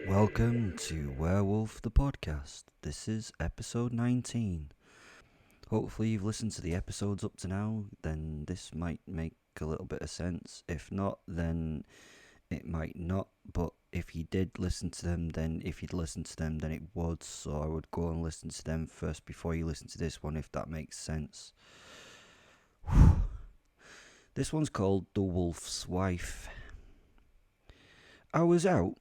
Welcome to Werewolf the podcast. This is episode 19. Hopefully you've listened to the episodes up to now, then this might make a little bit of sense. If not, then it might not, but if you did listen to them, then if you'd listened to them, then it would, so I would go and listen to them first before you listen to this one, if that makes sense. This one's called The Wolf's Wife. I was out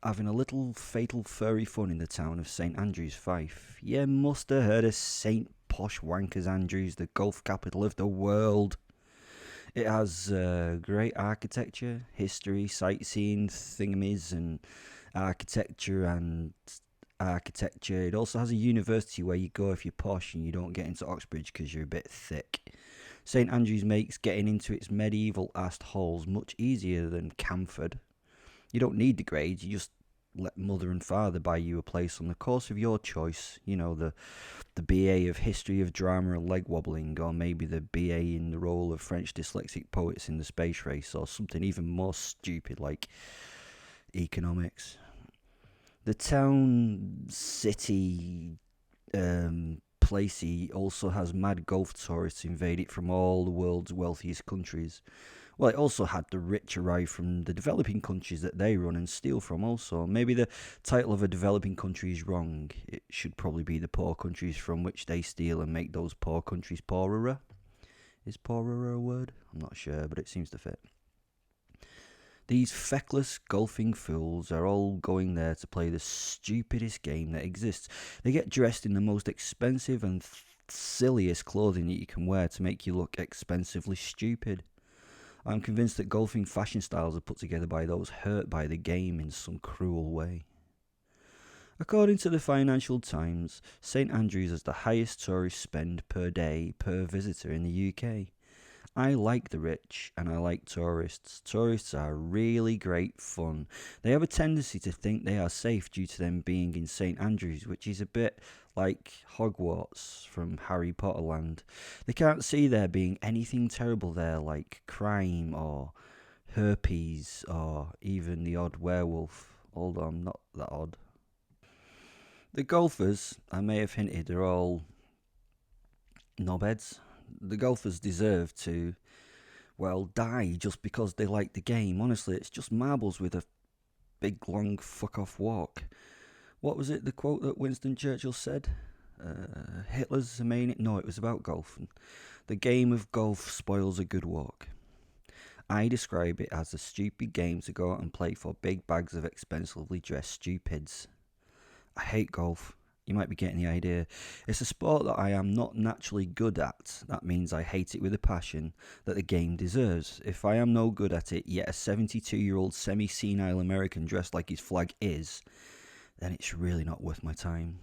having a little fatal furry fun in the town of St Andrews, Fife. You must have heard of St Posh Wankers Andrews, the golf capital of the world. It has great architecture, history, sightseeing, thingamies, and architecture. It also has a university where you go if you're posh and you don't get into Oxbridge because you're a bit thick. St Andrews makes getting into its medieval-assed halls much easier than Camford. You don't need the grades, you just let mother and father buy you a place on the course of your choice. You know, the BA of History of Drama and Leg Wobbling, or maybe the BA in the role of French dyslexic poets in the space race, or something even more stupid like economics. The town, city, placey also has mad golf tourists invade it from all the world's wealthiest countries. Well, it also had the rich arrive from the developing countries that they run and steal from also. Maybe the title of a developing country is wrong. It should probably be the poor countries from which they steal and make those poor countries poorer. Is poorer a word? I'm not sure, but it seems to fit. These feckless golfing fools are all going there to play the stupidest game that exists. They get dressed in the most expensive and silliest clothing that you can wear to make you look expensively stupid. I'm convinced that golfing fashion styles are put together by those hurt by the game in some cruel way. According to the Financial Times, St Andrews has the highest tourist spend per day per visitor in the UK. I like the rich and I like tourists. Tourists are really great fun. They have a tendency to think they are safe due to them being in St Andrews, which is a bit like Hogwarts from Harry Potter land. They can't see there being anything terrible there like crime or herpes or even the odd werewolf, although I'm not that odd. The golfers, I may have hinted, are all knobheads. The golfers deserve to, die just because they like the game. Honestly, it's just marbles with a big, long, fuck-off walk. What was it, the quote that Winston Churchill said? Hitler's a maniac? No, it was about golf. The game of golf spoils a good walk. I describe it as a stupid game to go out and play for big bags of expensively dressed stupids. I hate golf. You might be getting the idea. It's a sport that I am not naturally good at. That means I hate it with a passion that the game deserves. If I am no good at it, yet a 72-year-old semi-senile American dressed like his flag is, then it's really not worth my time.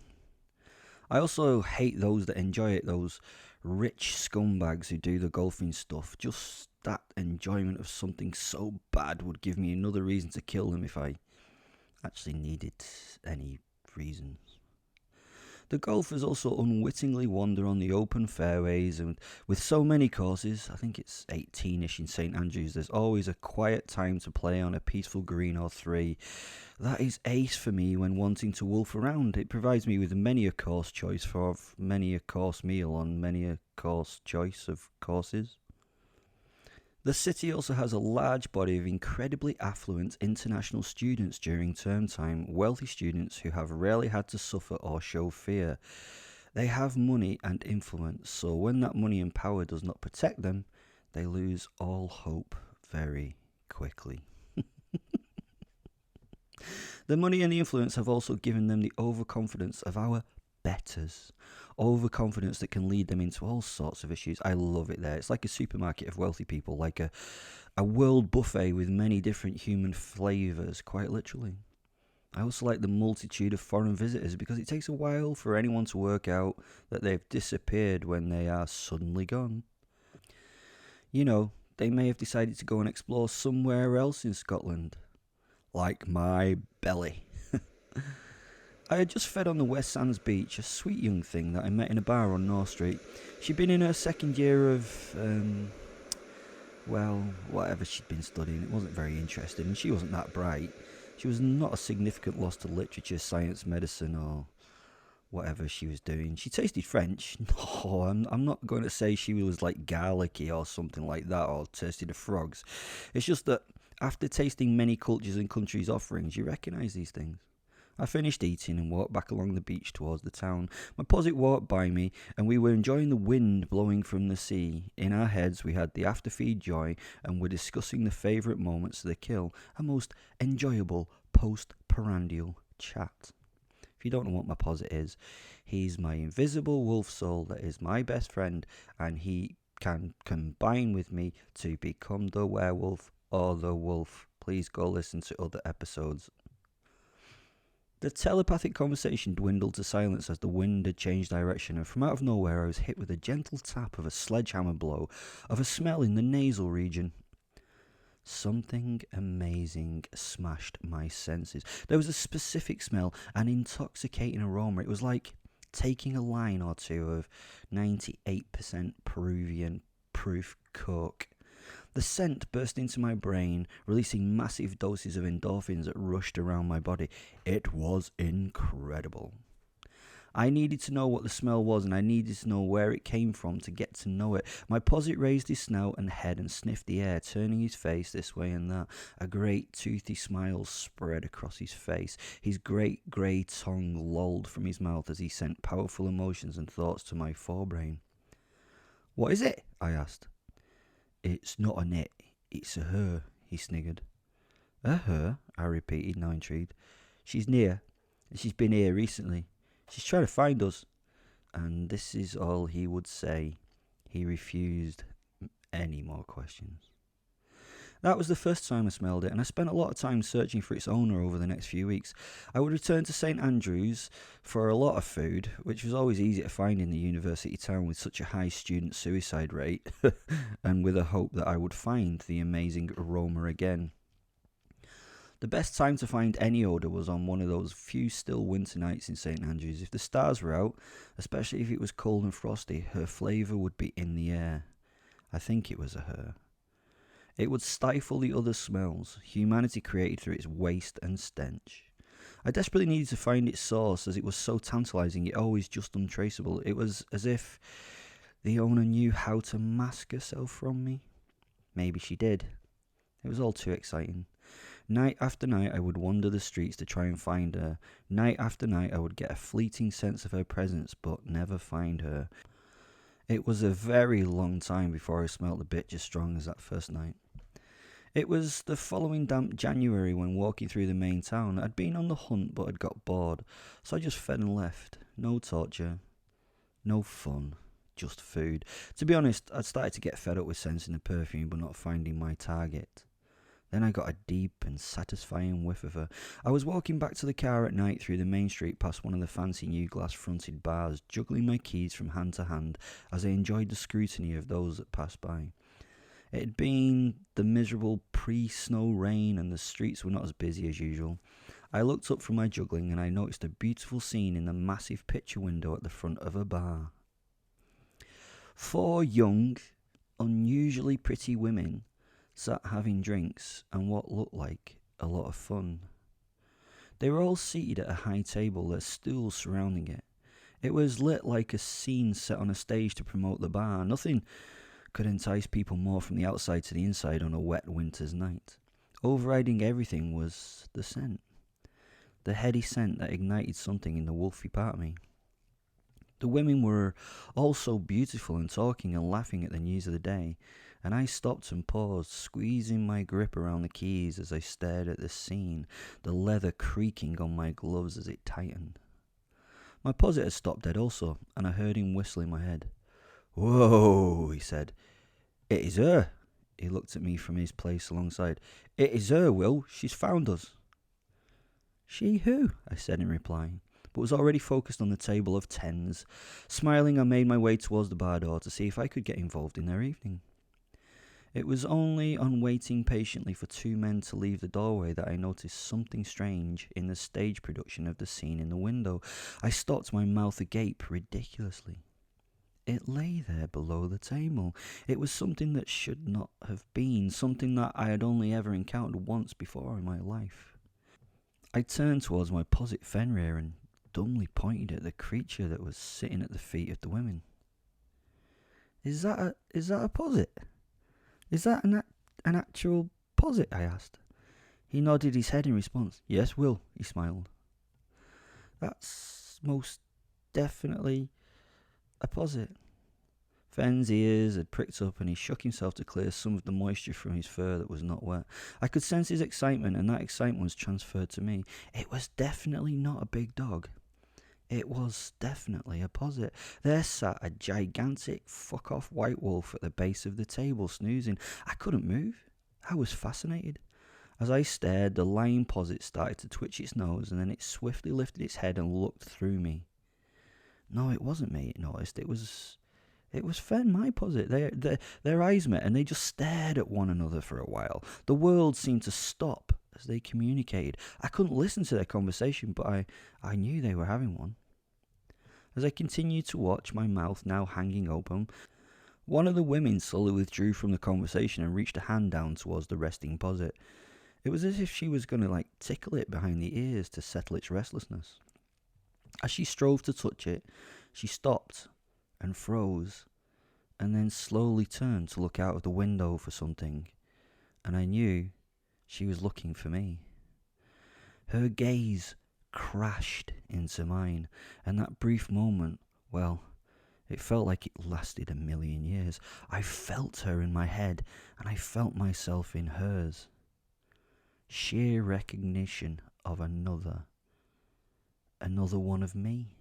I also hate those that enjoy it, those rich scumbags who do the golfing stuff. Just that enjoyment of something so bad would give me another reason to kill them if I actually needed any reasons. The golfers also unwittingly wander on the open fairways, and with so many courses, I think it's 18ish in St Andrews, there's always a quiet time to play on a peaceful green or three. That is ace for me when wanting to wolf around. It provides me with many a course choice for many a course meal on many a course choice of courses. The city also has a large body of incredibly affluent international students during term time, wealthy students who have rarely had to suffer or show fear. They have money and influence, so when that money and power does not protect them, they lose all hope very quickly. The money and the influence have also given them the overconfidence of our betters. Overconfidence that can lead them into all sorts of issues. I love it there. It's like a supermarket of wealthy people, like a world buffet with many different human flavours, quite literally. I also like the multitude of foreign visitors because it takes a while for anyone to work out that they've disappeared when they are suddenly gone. You know, they may have decided to go and explore somewhere else in Scotland. Like my belly. I had just fed on the West Sands beach a sweet young thing that I met in a bar on North Street. She'd been in her second year of, whatever she'd been studying. It wasn't very interesting, and she wasn't that bright. She was not a significant loss to literature, science, medicine, or whatever she was doing. She tasted French. No, I'm not going to say she was like garlicky or something like that, or tasted of frogs. It's just that after tasting many cultures and countries' offerings, you recognise these things. I finished eating and walked back along the beach towards the town. My posit walked by me, and we were enjoying the wind blowing from the sea. In our heads, we had the after-feed joy, and were discussing the favourite moments of the kill, a most enjoyable post-prandial chat. If you don't know what my posit is, he's my invisible wolf soul that is my best friend, and he can combine with me to become the werewolf or the wolf. Please go listen to other episodes. The telepathic conversation dwindled to silence as the wind had changed direction, and from out of nowhere I was hit with a gentle tap of a sledgehammer blow of a smell in the nasal region. Something amazing smashed my senses. There was a specific smell, an intoxicating aroma. It was like taking a line or two of 98% Peruvian proof coke. The scent burst into my brain, releasing massive doses of endorphins that rushed around my body. It was incredible. I needed to know what the smell was, and I needed to know where it came from to get to know it. My posit raised his snout and head and sniffed the air, turning his face this way and that. A great toothy smile spread across his face. His great grey tongue lolled from his mouth as he sent powerful emotions and thoughts to my forebrain. "What is it?" I asked. "It's not an it, it's a her," he sniggered. "A her?" I repeated, now intrigued. "She's near, and she's been here recently. She's trying to find us." And this is all he would say. He refused any more questions. That was the first time I smelled it, and I spent a lot of time searching for its owner over the next few weeks. I would return to St Andrews for a lot of food, which was always easy to find in the university town with such a high student suicide rate, and with a hope that I would find the amazing aroma again. The best time to find any odour was on one of those few still winter nights in St Andrews. If the stars were out, especially if it was cold and frosty, her flavour would be in the air. I think it was a her. It would stifle the other smells humanity created through its waste and stench. I desperately needed to find its source, as it was so tantalising, yet always just untraceable. It was as if the owner knew how to mask herself from me. Maybe she did. It was all too exciting. Night after night I would wander the streets to try and find her. Night after night I would get a fleeting sense of her presence, but never find her. It was a very long time before I smelt a bitch as strong as that first night. It was the following damp January when walking through the main town. I'd been on the hunt but had got bored, so I just fed and left. No torture, no fun, just food. To be honest, I'd started to get fed up with sensing the perfume but not finding my target. Then I got a deep and satisfying whiff of her. I was walking back to the car at night through the main street past one of the fancy new glass-fronted bars, juggling my keys from hand to hand as I enjoyed the scrutiny of those that passed by. It had been the miserable pre-snow rain and the streets were not as busy as usual. I looked up from my juggling and I noticed a beautiful scene in the massive picture window at the front of a bar. 4 young, unusually pretty women sat having drinks and what looked like a lot of fun. They were all seated at a high table, their stools surrounding it. It was lit like a scene set on a stage to promote the bar. Nothing could entice people more from the outside to the inside on a wet winter's night. Overriding everything was the scent. The heady scent that ignited something in the wolfy part of me. The women were all so beautiful and talking and laughing at the news of the day, and I stopped and paused, squeezing my grip around the keys as I stared at the scene, the leather creaking on my gloves as it tightened. My posit had stopped dead also, and I heard him whistle in my head. "Whoa," he said. "It is her." He looked at me from his place alongside. "It is her, Will. She's found us." "She who?" I said in reply, but was already focused on the table of tens. Smiling, I made my way towards the bar door to see if I could get involved in their evening. It was only on waiting patiently for 2 men to leave the doorway that I noticed something strange in the stage production of the scene in the window. I stopped, my mouth agape ridiculously. It lay there below the table. It was something that should not have been, something that I had only ever encountered once before in my life. I turned towards my posit Fenrir and dumbly pointed at the creature that was sitting at the feet of the women. Is that a posit? Is that an actual posit? I asked. He nodded his head in response. Yes, Will, he smiled. That's most definitely a posit. Fen's ears had pricked up and he shook himself to clear some of the moisture from his fur that was not wet. I could sense his excitement, and that excitement was transferred to me. It was definitely not a big dog. It was definitely a posit. There sat a gigantic fuck-off white wolf at the base of the table, snoozing. I couldn't move. I was fascinated. As I stared, the lying posit started to twitch its nose, and then it swiftly lifted its head and looked through me. No, it wasn't me, it noticed. It was Fen, my posit. Their eyes met, and they just stared at one another for a while. The world seemed to stop as they communicated. I couldn't listen to their conversation, but I knew they were having one. As I continued to watch, my mouth now hanging open, one of the women slowly withdrew from the conversation and reached a hand down towards the resting posit. It was as if she was going to tickle it behind the ears to settle its restlessness. As she strove to touch it, she stopped and froze, and then slowly turned to look out of the window for something, and I knew she was looking for me. Her gaze crashed into mine, and that brief moment, well, it felt like it lasted 1,000,000 years. I felt her in my head, and I felt myself in hers. Sheer recognition of another one of me.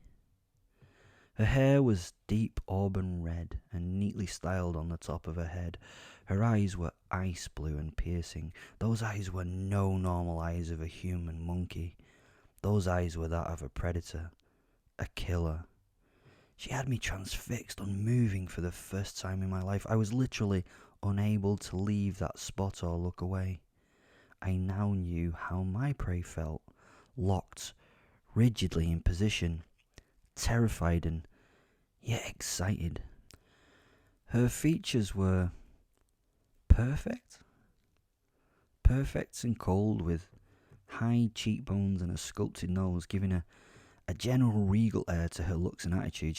Her hair was deep auburn red and neatly styled on the top of her head. Her eyes were ice blue and piercing. Those eyes were no normal eyes of a human monkey. Those eyes were that of a predator, a killer. She had me transfixed, unmoving for the first time in my life. I was literally unable to leave that spot or look away. I now knew how my prey felt, locked rigidly in position, terrified and yet excited. Her features were perfect and cold, with high cheekbones and a sculpted nose, giving a general regal air to her looks and attitude.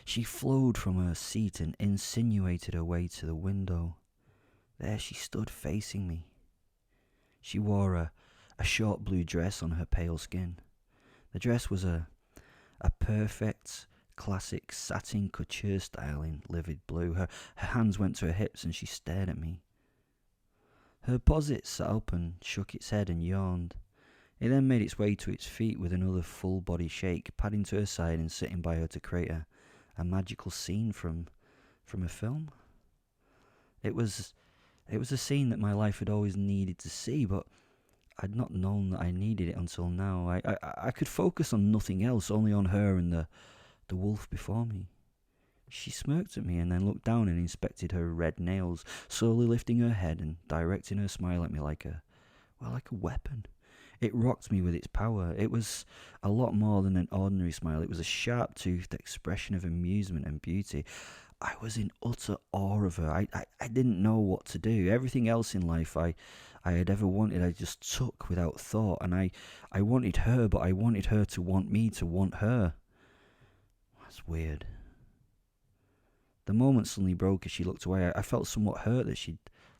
She flowed from her seat and insinuated her way to the window. There she stood facing me. She wore a short blue dress on her pale skin. The dress was a perfect, classic satin couture style in livid blue. Her hands went to her hips and she stared at me. Her posit sat up and shook its head and yawned. It then made its way to its feet with another full body shake, padding to her side and sitting by her to create a magical scene from a film. It was a scene that my life had always needed to see, but I'd not known that I needed it until now. I could focus on nothing else, only on her and the wolf before me. She smirked at me and then looked down and inspected her red nails, slowly lifting her head and directing her smile at me like a weapon. It rocked me with its power. It was a lot more than an ordinary smile. It was a sharp-toothed expression of amusement and beauty. I was in utter awe of her. I didn't know what to do. Everything else in life I had ever wanted, I just took without thought. And I wanted her, but I wanted her to want me to want her. That's weird. The moment suddenly broke as she looked away. I felt somewhat hurt that she'd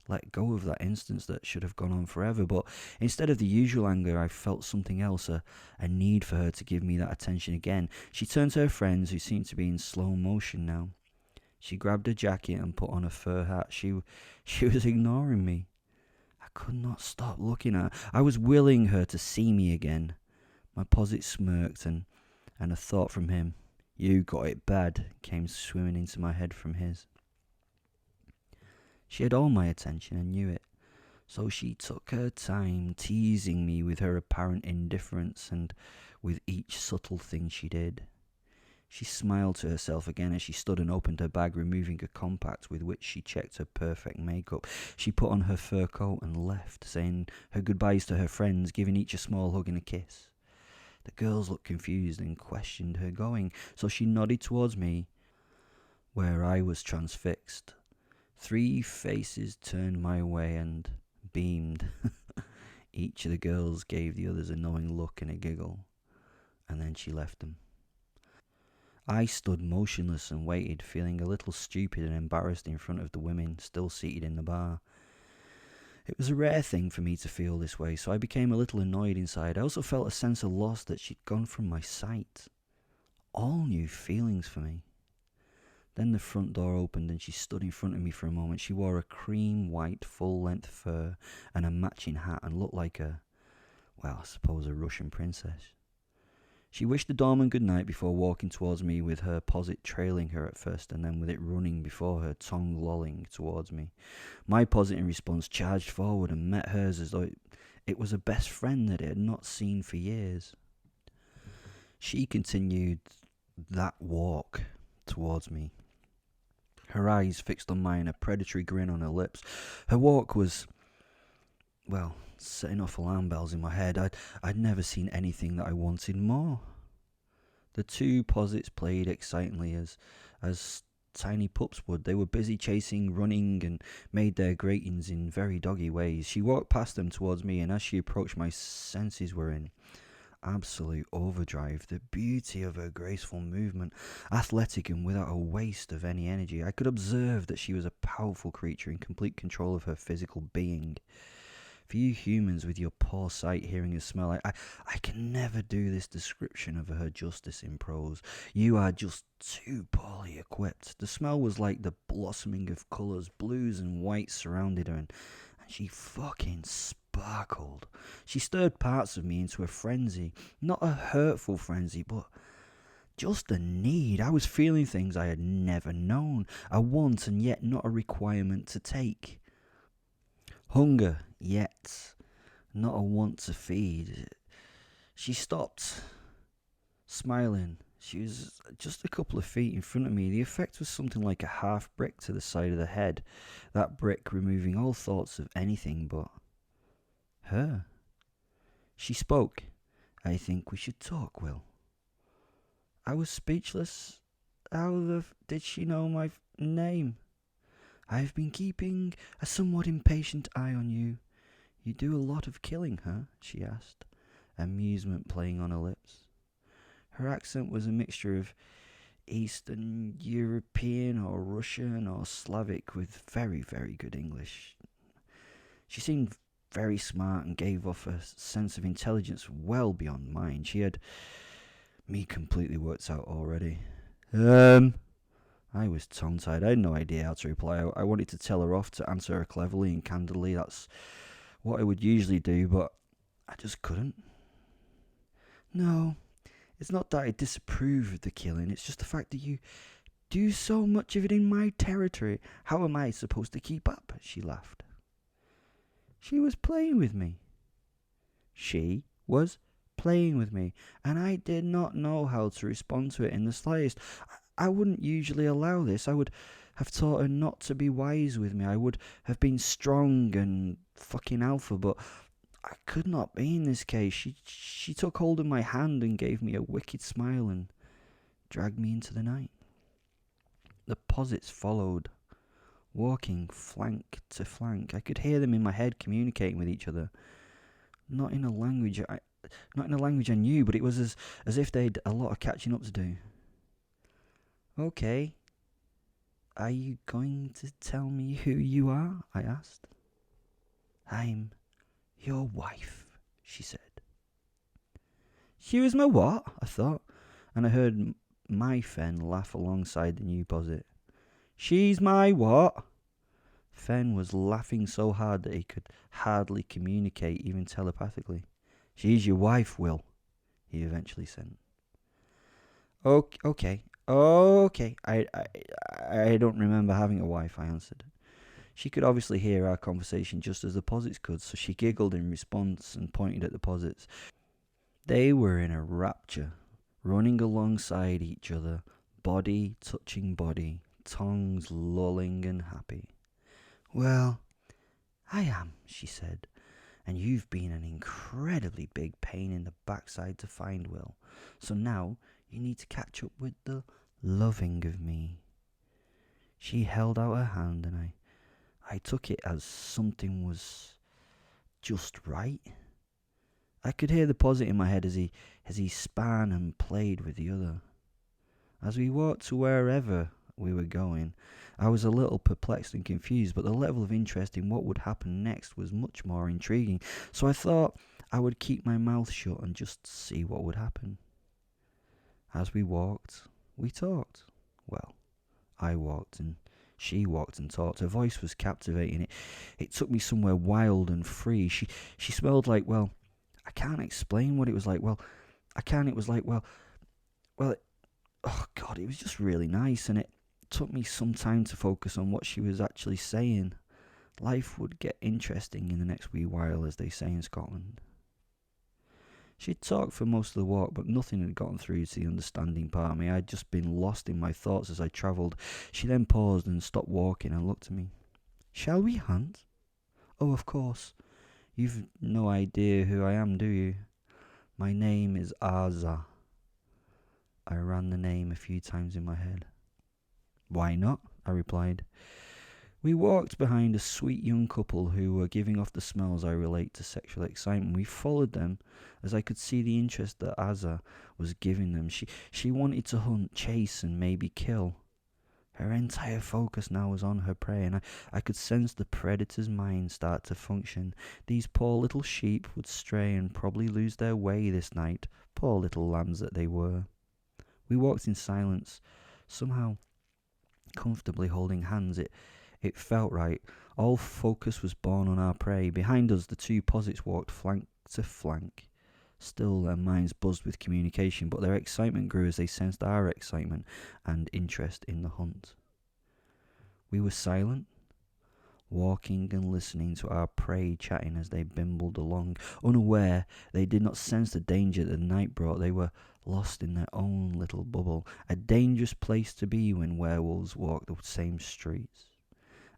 let go of that instance that should have gone on forever. But instead of the usual anger, I felt something else, a need for her to give me that attention again. She turned to her friends, who seemed to be in slow motion now. She grabbed her jacket and put on a fur hat. She was ignoring me. I could not stop looking at her. I was willing her to see me again. My posit smirked, and a thought from him, "You got it bad," came swimming into my head from his. She had all my attention and knew it, so she took her time, teasing me with her apparent indifference and with each subtle thing she did. She smiled to herself again as she stood and opened her bag, removing a compact with which she checked her perfect makeup. She put on her fur coat and left, saying her goodbyes to her friends, giving each a small hug and a kiss. The girls looked confused and questioned her going, so she nodded towards me, where I was transfixed. 3 faces turned my way and beamed. Each of the girls gave the others a knowing look and a giggle, and then she left them. I stood motionless and waited, feeling a little stupid and embarrassed in front of the women still seated in the bar. It was a rare thing for me to feel this way, so I became a little annoyed inside. I also felt a sense of loss that she'd gone from my sight. All new feelings for me. Then the front door opened and she stood in front of me for a moment. She wore a cream white full-length fur and a matching hat and looked like a Russian princess. She wished the doorman good night before walking towards me, with her posit trailing her at first and then with it running before her, tongue lolling towards me. My posit in response charged forward and met hers as though it was a best friend that it had not seen for years. She continued that walk towards me, her eyes fixed on mine, a predatory grin on her lips. Her walk was, setting off alarm bells in my head. I'd never seen anything that I wanted more. The two posits played excitingly as tiny pups would. They were busy chasing, running, and made their gratings in very doggy ways. She walked past them towards me, and as she approached, my senses were in absolute overdrive. The beauty of her graceful movement, athletic and without a waste of any energy. I could observe that she was a powerful creature in complete control of her physical being. For you humans with your poor sight, hearing and smell, I can never do this description of her justice in prose. You are just too poorly equipped. The smell was like the blossoming of colours. Blues and whites surrounded her, and she fucking sparkled. She stirred parts of me into a frenzy. Not a hurtful frenzy, but just a need. I was feeling things I had never known. A want and yet not a requirement to take. Hunger, yet not a want to feed. She stopped, smiling. She was just a couple of feet in front of me. The effect was something like a half brick to the side of the head, that brick removing all thoughts of anything but her. She spoke. I think we should talk, Will. I was speechless. How did she know my name? I've been keeping a somewhat impatient eye on you. You do a lot of killing, huh? She asked, amusement playing on her lips. Her accent was a mixture of Eastern European or Russian or Slavic with very, very good English. She seemed very smart and gave off a sense of intelligence well beyond mine. She had me completely worked out already. I was tongue-tied. I had no idea how to reply. I wanted to tell her off, to answer her cleverly and candidly. That's what I would usually do, but I just couldn't. No, it's not that I disapprove of the killing. It's just the fact that you do so much of it in my territory. How am I supposed to keep up? She laughed. She was playing with me. She was playing with me, and I did not know how to respond to it in the slightest. I wouldn't usually allow this. I would have taught her not to be wise with me. I would have been strong and fucking alpha, but I could not be in this case. She took hold of my hand and gave me a wicked smile and dragged me into the night. The posits followed, walking flank to flank. I could hear them in my head communicating with each other. Not in a language I knew, but it was as if they'd a lot of catching up to do. Okay. Are you going to tell me who you are? I asked. I'm your wife, she said. She was my what? I thought, and I heard my Fen laugh alongside the new posit. She's my what? Fen was laughing so hard that he could hardly communicate, even telepathically. She's your wife, Will, he eventually said. Okay. I don't remember having a wife, I answered. She could obviously hear our conversation just as the posits could, so she giggled in response and pointed at the posits. They were in a rapture, running alongside each other, body touching body, tongues lolling and happy. Well, I am, she said, and you've been an incredibly big pain in the backside to find, Will. So now you need to catch up with the loving of me. She held out her hand and I took it as something was just right. I could hear the posit in my head as he span and played with the other. As we walked to wherever we were going, I was a little perplexed and confused, but the level of interest in what would happen next was much more intriguing, so I thought I would keep my mouth shut and just see what would happen. As we walked, we talked. Well, I walked and she walked and talked. Her voice was captivating. It took me somewhere wild and free. She smelled like, well, I can't explain what it was like. It was like, oh God, it was just really nice, and it took me some time to focus on what she was actually saying. Life would get interesting in the next wee while, as they say in Scotland. She'd talked for most of the walk, but nothing had gotten through to the understanding part of me. I'd just been lost in my thoughts as I travelled. She then paused and stopped walking and looked at me. "Shall we hunt?" "Oh, of course. You've no idea who I am, do you?" "My name is Aza." I ran the name a few times in my head. "Why not?" I replied. We walked behind a sweet young couple who were giving off the smells I relate to sexual excitement. We followed them as I could see the interest that Aza was giving them. She wanted to hunt, chase, and maybe kill. Her entire focus now was on her prey, and I could sense the predator's mind start to function. These poor little sheep would stray and probably lose their way this night, poor little lambs that they were. We walked in silence, somehow comfortably holding hands. It felt right. All focus was borne on our prey. Behind us, the two posits walked flank to flank. Still, their minds buzzed with communication, but their excitement grew as they sensed our excitement and interest in the hunt. We were silent, walking and listening to our prey chatting as they bimbled along. Unaware, they did not sense the danger that the night brought. They were lost in their own little bubble, a dangerous place to be when werewolves walk the same streets.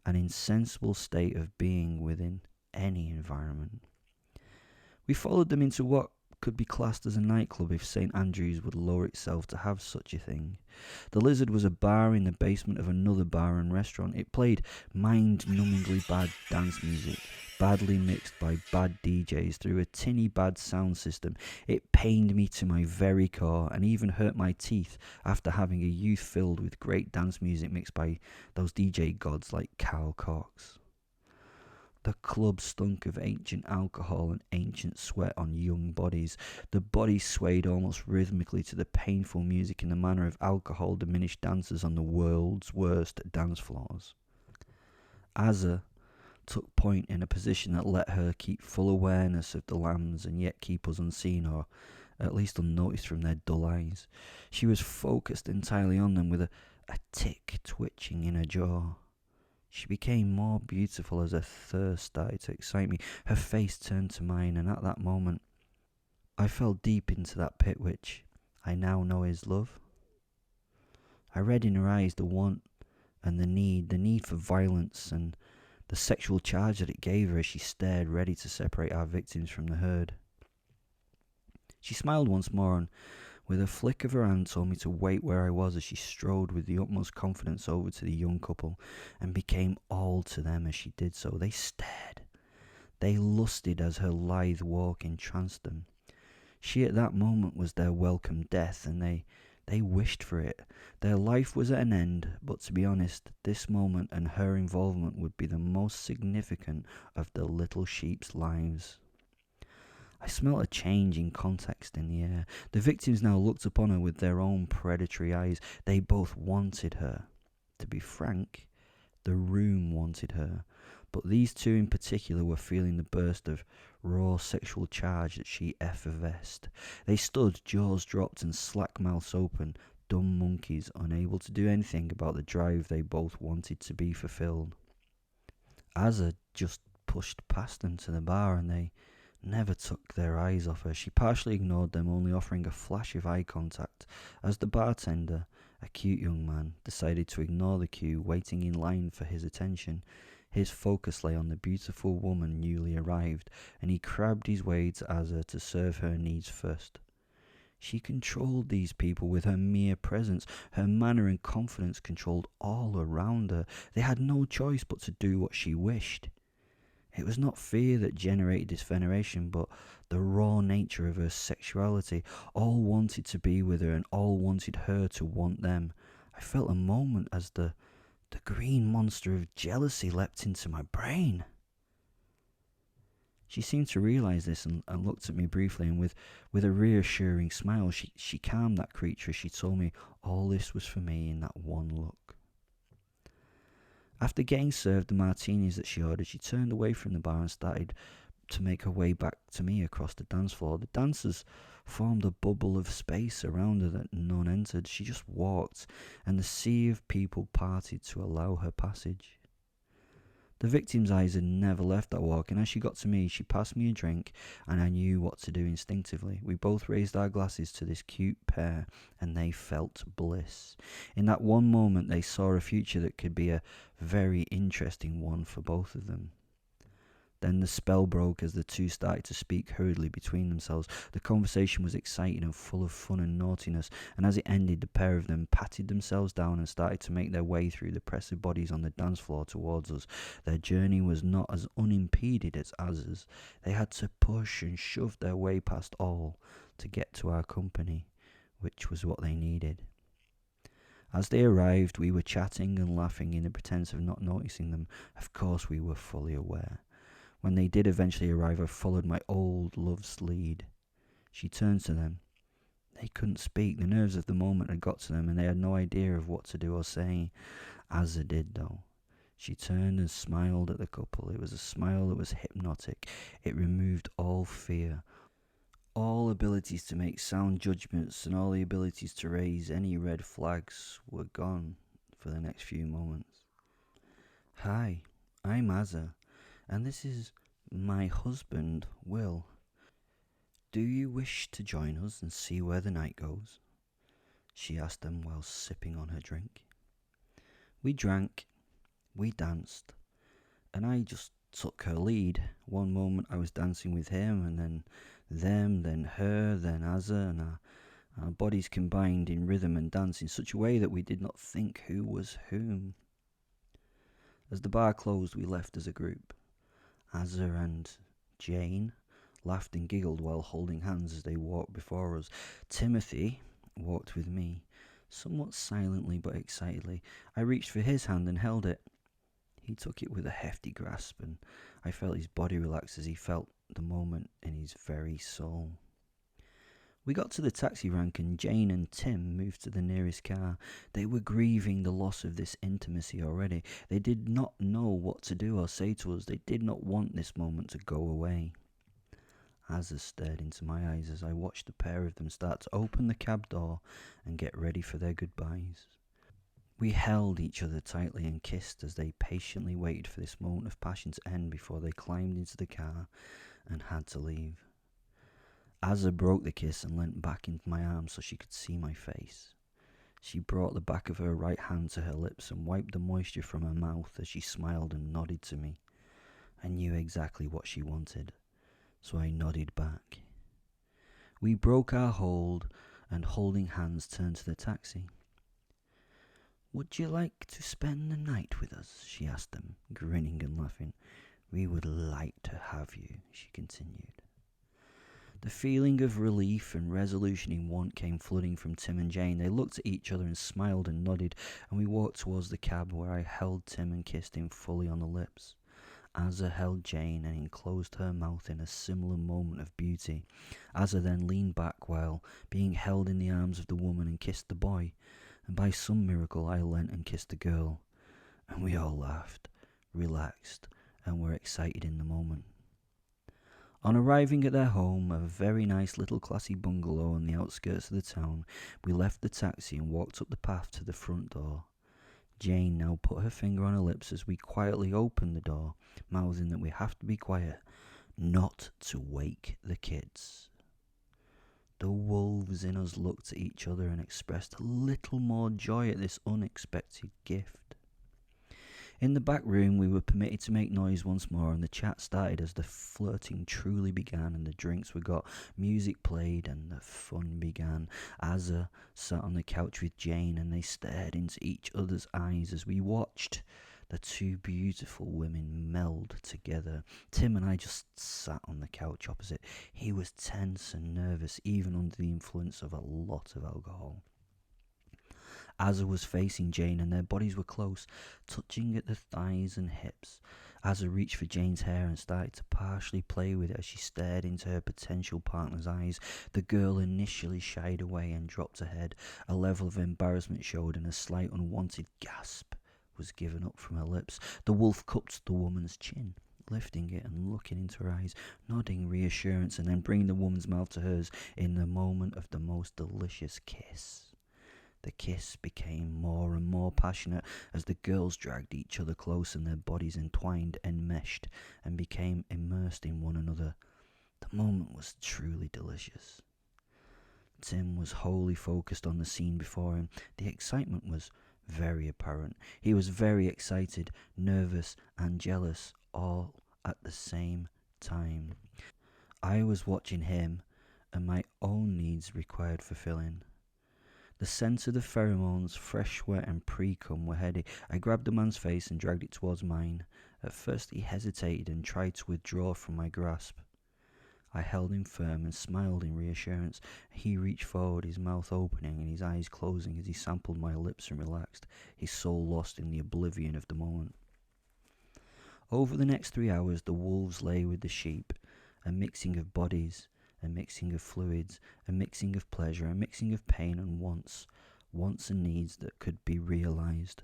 An insensible state of being within any environment. We followed them into what could be classed as a nightclub if St. Andrews would lower itself to have such a thing. The Lizard was a bar in the basement of another bar and restaurant. It played mind-numbingly bad dance music, badly mixed by bad DJs through a tinny bad sound system. It pained me to my very core and even hurt my teeth after having a youth filled with great dance music mixed by those DJ gods like Carl Cox. The club stunk of ancient alcohol and ancient sweat on young bodies. The bodies swayed almost rhythmically to the painful music in the manner of alcohol-diminished dancers on the world's worst dance floors. Aza took point in a position that let her keep full awareness of the lambs and yet keep us unseen, or at least unnoticed from their dull eyes. She was focused entirely on them with a tick twitching in her jaw. She became more beautiful as her thirst started to excite me. Her face turned to mine, and at that moment, I fell deep into that pit which I now know is love. I read in her eyes the want and the need for violence and the sexual charge that it gave her as she stared, ready to separate our victims from the herd. She smiled once more and with a flick of her hand told me to wait where I was as she strode with the utmost confidence over to the young couple and became all to them as she did so. They stared. They lusted as her lithe walk entranced them. She at that moment was their welcome death, and they wished for it. Their life was at an end, but to be honest, this moment and her involvement would be the most significant of the little sheep's lives. I smelt a change in context in the air. The victims now looked upon her with their own predatory eyes. They both wanted her. To be frank, the room wanted her. But these two in particular were feeling the burst of raw sexual charge that she effervesced. They stood, jaws dropped and slack mouths open, dumb monkeys, unable to do anything about the drive they both wanted to be fulfilled. Aza just pushed past them to the bar, and they never took their eyes off her. She partially ignored them, only offering a flash of eye contact as the bartender, a cute young man, decided to ignore the queue, waiting in line for his attention. His focus lay on the beautiful woman newly arrived, and he crabbed his way to Aza to serve her needs first. She controlled these people with her mere presence. Her manner and confidence controlled all around her. They had no choice but to do what she wished. It was not fear that generated this veneration, but the raw nature of her sexuality. All wanted to be with her, and all wanted her to want them. I felt a moment as the green monster of jealousy leapt into my brain. She seemed to realise this and looked at me briefly, and with a reassuring smile, she calmed that creature as she told me all this was for me in that one look. After getting served the martinis that she ordered, she turned away from the bar and started to make her way back to me across the dance floor. The dancers formed a bubble of space around her that none entered. She just walked, and the sea of people parted to allow her passage. The victim's eyes had never left that walk, and as she got to me, she passed me a drink, and I knew what to do instinctively. We both raised our glasses to this cute pair, and they felt bliss. In that one moment, they saw a future that could be a very interesting one for both of them. Then the spell broke as the two started to speak hurriedly between themselves. The conversation was exciting and full of fun and naughtiness, and as it ended, the pair of them patted themselves down and started to make their way through the press of bodies on the dance floor towards us. Their journey was not as unimpeded as ours. They had to push and shove their way past all to get to our company, which was what they needed. As they arrived, we were chatting and laughing in the pretense of not noticing them. Of course, we were fully aware. When they did eventually arrive, I followed my old love's lead. She turned to them. They couldn't speak. The nerves of the moment had got to them, and they had no idea of what to do or say. Asa did, though. She turned and smiled at the couple. It was a smile that was hypnotic. It removed all fear, all abilities to make sound judgments, and all the abilities to raise any red flags were gone for the next few moments. Hi, I'm Asa. And this is my husband, Wil. Do you wish to join us and see where the night goes? She asked them while sipping on her drink. We drank, we danced, and I just took her lead. One moment I was dancing with him, and then them, then her, then Asa, and our bodies combined in rhythm and dance in such a way that we did not think who was whom. As the bar closed, we left as a group. Asa and Jane laughed and giggled while holding hands as they walked before us. Timothy walked with me, somewhat silently but excitedly. I reached for his hand and held it. He took it with a hefty grasp, and I felt his body relax as he felt the moment in his very soul. We got to the taxi rank, and Jane and Tim moved to the nearest car. They were grieving the loss of this intimacy already. They did not know what to do or say to us. They did not want this moment to go away. Asa stared into my eyes as I watched the pair of them start to open the cab door and get ready for their goodbyes. We held each other tightly and kissed as they patiently waited for this moment of passion to end before they climbed into the car and had to leave. Asa broke the kiss and leant back into my arms so she could see my face. She brought the back of her right hand to her lips and wiped the moisture from her mouth as she smiled and nodded to me. I knew exactly what she wanted, so I nodded back. We broke our hold and holding hands turned to the taxi. Would you like to spend the night with us? She asked them, grinning and laughing. We would like to have you, she continued. The feeling of relief and resolution in want came flooding from Tim and Jane. They looked at each other and smiled and nodded, and we walked towards the cab where I held Tim and kissed him fully on the lips. Asa held Jane and enclosed her mouth in a similar moment of beauty. Asa then leaned back while being held in the arms of the woman and kissed the boy, and by some miracle I leant and kissed the girl, and we all laughed, relaxed, and were excited in the moment. On arriving at their home, a very nice little classy bungalow on the outskirts of the town, we left the taxi and walked up the path to the front door. Jane now put her finger on her lips as we quietly opened the door, mouthing that we have to be quiet, not to wake the kids. The wolves in us looked at each other and expressed a little more joy at this unexpected gift. In the back room, we were permitted to make noise once more, and the chat started as the flirting truly began and the drinks were got, music played, and the fun began. Asa sat on the couch with Jane, and they stared into each other's eyes as we watched The two beautiful women melded together. Tim and I just sat on the couch opposite. He was tense and nervous, even under the influence of a lot of alcohol. Azza was facing Jane and their bodies were close, touching at the thighs and hips. Azza reached for Jane's hair and started to partially play with it as she stared into her potential partner's eyes. The girl initially shied away and dropped her head. A level of embarrassment showed and a slight unwanted gasp was given up from her lips. The wolf cupped the woman's chin, lifting it and looking into her eyes, nodding reassurance and then bringing the woman's mouth to hers in the moment of the most delicious kiss. The kiss became more and more passionate as the girls dragged each other close and their bodies entwined, enmeshed, and became immersed in one another. The moment was truly delicious. Tim was wholly focused on the scene before him. The excitement was very apparent. He was very excited, nervous, and jealous, all at the same time. I was watching him, and my own needs required fulfilling. The scent of the pheromones, fresh sweat and pre-cum were heady. I grabbed the man's face and dragged it towards mine. At first he hesitated and tried to withdraw from my grasp. I held him firm and smiled in reassurance. He reached forward, his mouth opening and his eyes closing as he sampled my lips and relaxed, his soul lost in the oblivion of the moment. Over the next 3 hours the wolves lay with the sheep, a mixing of bodies, a mixing of fluids, a mixing of pleasure, a mixing of pain and wants and needs that could be realised.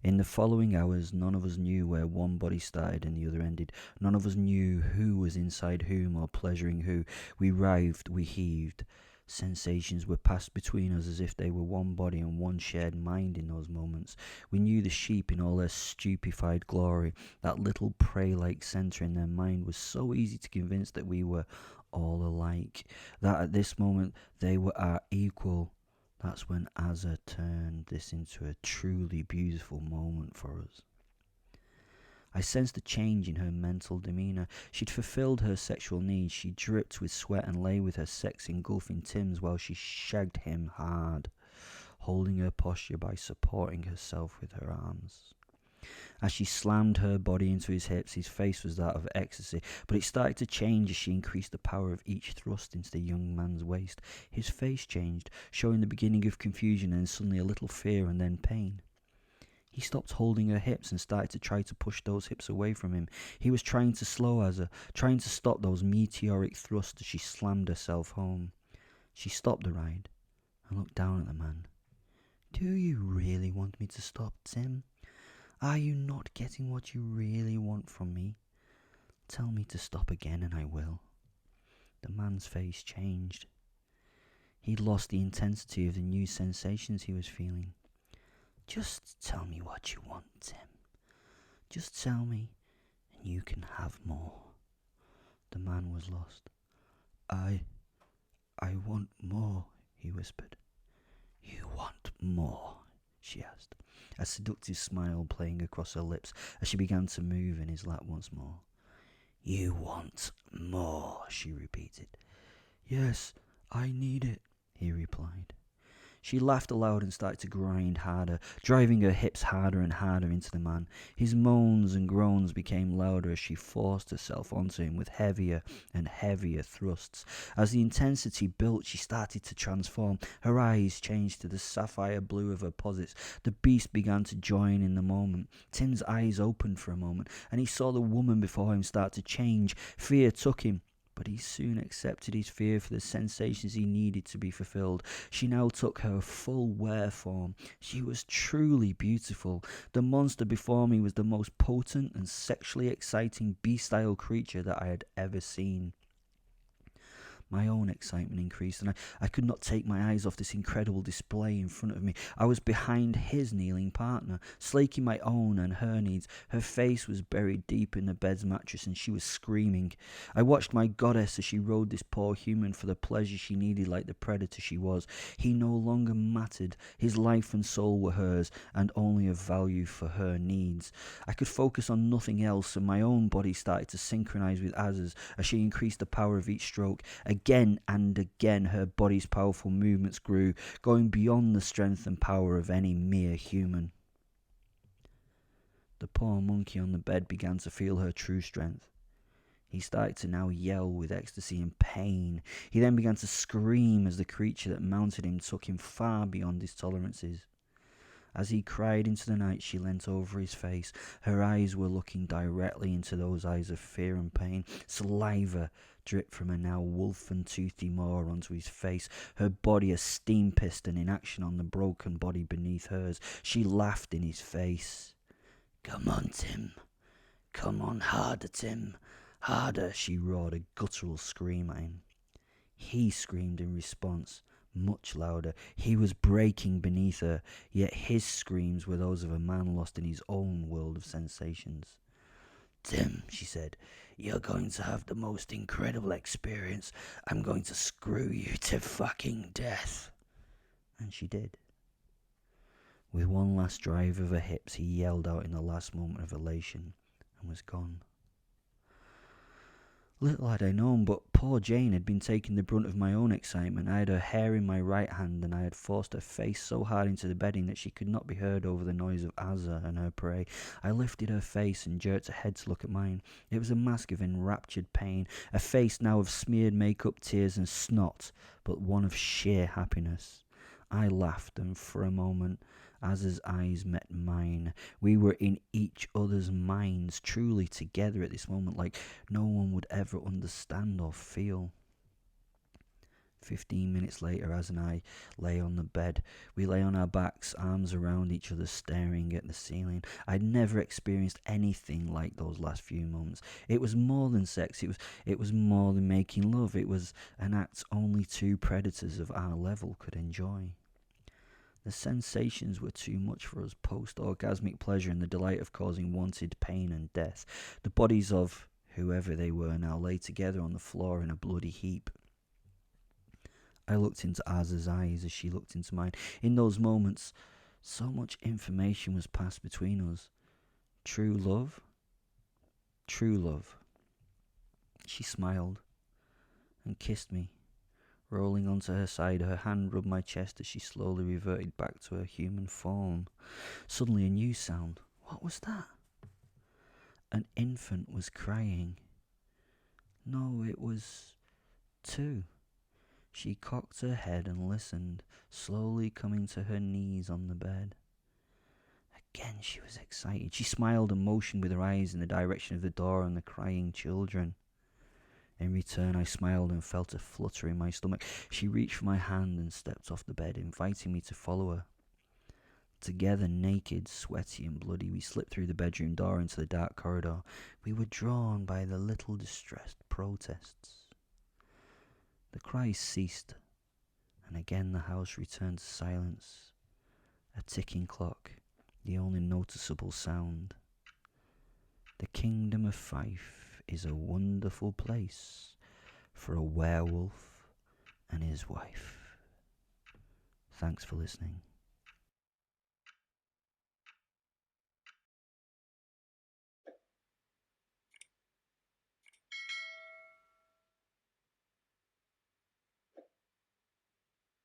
In the following hours, none of us knew where one body started and the other ended. None of us knew who was inside whom or pleasuring who. We writhed, we heaved. Sensations were passed between us as if they were one body and one shared mind in those moments. We knew the sheep in all their stupefied glory. That little prey-like centre in their mind was so easy to convince that we were all alike, that at this moment they were our equal. That's when Azza turned this into a truly beautiful moment for us. I sensed a change in her mental demeanour. She'd fulfilled her sexual needs. She dripped with sweat and lay with her sex engulfing Tim's while she shagged him hard, holding her posture by supporting herself with her arms. As she slammed her body into his hips, his face was that of ecstasy, but it started to change as she increased the power of each thrust into the young man's waist. His face changed, showing the beginning of confusion and suddenly a little fear and then pain. He stopped holding her hips and started to try to push those hips away from him. He was trying to slow Azza, trying to stop those meteoric thrusts as she slammed herself home. She stopped the ride and looked down at the man. "Do you really want me to stop, Tim? Are you not getting what you really want from me? Tell me to stop again and I will." The man's face changed. He'd lost the intensity of the new sensations he was feeling. "Just tell me what you want, Tim. Just tell me and you can have more." The man was lost. I want more," he whispered. "You want more?" she asked, a seductive smile playing across her lips as she began to move in his lap once more. "You want more," she repeated. "Yes, I need it," he replied. She laughed aloud and started to grind harder, driving her hips harder and harder into the man. His moans and groans became louder as she forced herself onto him with heavier and heavier thrusts. As the intensity built, she started to transform. Her eyes changed to the sapphire blue of her posits. The beast began to join in the moment. Tim's eyes opened for a moment, and he saw the woman before him start to change. Fear took him, but he soon accepted his fear for the sensations he needed to be fulfilled. She now took her full were form. She was truly beautiful. The monster before me was the most potent and sexually exciting bestial creature that I had ever seen. My own excitement increased, and I could not take my eyes off this incredible display in front of me. I was behind his kneeling partner, slaking my own and her needs. Her face was buried deep in the bed's mattress, and she was screaming. I watched my goddess as she rode this poor human for the pleasure she needed like the predator she was. He no longer mattered. His life and soul were hers, and only of value for her needs. I could focus on nothing else, and my own body started to synchronize with Azza's as she increased the power of each stroke. Again and again her body's powerful movements grew, going beyond the strength and power of any mere human. The poor monkey on the bed began to feel her true strength. He started to now yell with ecstasy and pain. He then began to scream as the creature that mounted him took him far beyond his tolerances. As he cried into the night, she leant over his face. Her eyes were looking directly into those eyes of fear and pain. Saliva dripped from her now wolf and toothy maw onto his face, her body a steam piston in action on the broken body beneath hers. She laughed in his face. "Come on, Tim. Come on harder, Tim. Harder," she roared, a guttural scream at him. He screamed in response, much louder. He was breaking beneath her, yet his screams were those of a man lost in his own world of sensations. "Tim," she said, "you're going to have the most incredible experience. I'm going to screw you to fucking death." And she did. With one last drive of her hips, he yelled out in the last moment of elation and was gone. Little had I known, but poor Jane had been taking the brunt of my own excitement. I had her hair in my right hand, and I had forced her face so hard into the bedding that she could not be heard over the noise of Azza and her prey. I lifted her face and jerked her head to look at mine. It was a mask of enraptured pain, a face now of smeared makeup, tears and snot, but one of sheer happiness. I laughed, and for a moment Azza's eyes met mine. We were in each other's minds, truly together at this moment, like no one would ever understand or feel. 15 minutes later, Az and I lay on the bed. We lay on our backs, arms around each other, staring at the ceiling. I'd never experienced anything like those last few moments. It was more than sex. It was more than making love. It was an act only two predators of our level could enjoy. The sensations were too much for us. Post-orgasmic pleasure and the delight of causing wanted pain and death. The bodies of whoever they were now lay together on the floor in a bloody heap. I looked into Azza's eyes as she looked into mine. In those moments, so much information was passed between us. True love. True love. She smiled and kissed me. Rolling onto her side, her hand rubbed my chest as she slowly reverted back to her human form. Suddenly a new sound. What was that? An infant was crying. No, it was two. She cocked her head and listened, slowly coming to her knees on the bed. Again she was excited. She smiled and motioned with her eyes in the direction of the door and the crying children. In return, I smiled and felt a flutter in my stomach. She reached for my hand and stepped off the bed, inviting me to follow her. Together, naked, sweaty and bloody, we slipped through the bedroom door into the dark corridor. We were drawn by the little distressed protests. The cries ceased, and again the house returned to silence. A ticking clock, the only noticeable sound. The kingdom of Fife is a wonderful place for a werewolf and his wife. Thanks for listening.